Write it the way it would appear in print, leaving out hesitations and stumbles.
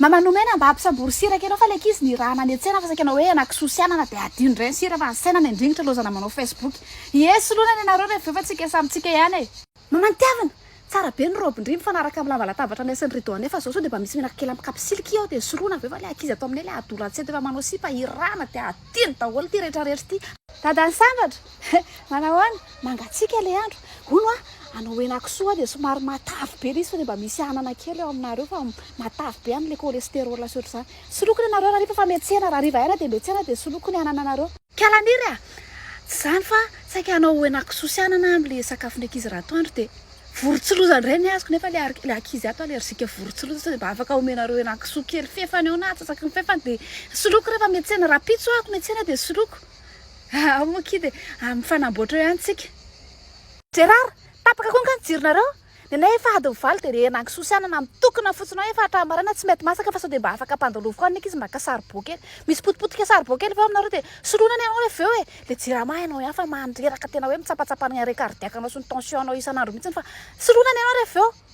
Mamanomena mba hampisambory siraka ianao fa le izy ny raha nany an-tsena fa sakanao hoe anakisoasianana dia adino ireny sira fa ansaina ny andringitra lozana manao Facebook. Soloina ny anareo rehefa efa tsika samyntsika ihany e. Mamantavana tsara be ny robin-dream mifanaraka amin'ny lamba latabatra ny asan'ny rideau nefa zao sao dia mba misy menaka kely amin'ny kapisilika ao dia soloina avy eo fa le ankizy atao aminay le adolan-tsety efa manao sipa irana dia adino daholo ty rehetrarehetra ty. Dadany sambatra manahoana mangatsika le andro hono anao henan-kisoa dia somary matavy be ilay izy fa dia mba misy anana kely eo aminareo fa matavy be any le cholestérol sy ohatr'izany. Soloko ny anareo raha rehefa fa miantsena raha riva ena dia miantsena dia soloko ny anana anareo. Kalaniry tsy zany fa saika anao henan-kisoa sy anana amin'le sakafon'ny ankizy raha atoandro dia vorontsiloza ireny azoko nefa le ankizy ato alerzika vorontsiloza sao dia mba afaka omenareo henan-kisoa kely fefany eo na atsasaky ny fefany dia soloko rehefa miantsena raha pitso ako miantsena dia soloko. Moki dia amin'ny fanamboatra eo ihany tsika. Gérard tapaka koa ka ny jironareo dia ilay efa adiny valo dia le henan-kisoa sy anana mitokona fotsiny ao efa hatramarana tsy mety masaka fa sao dia mba afaka ampandalovy koa ny ankizy maka saribao kely misy potipotika saribao kely fa aminareo dia solona ny anao rehefa eo e le jirama ianao ihany fa mandreraka tena hoe mitsapatsapana ny aré cardiaque anao sy ny tension anao isan'andro mihitsiny fa solona ny anao rehefa eo.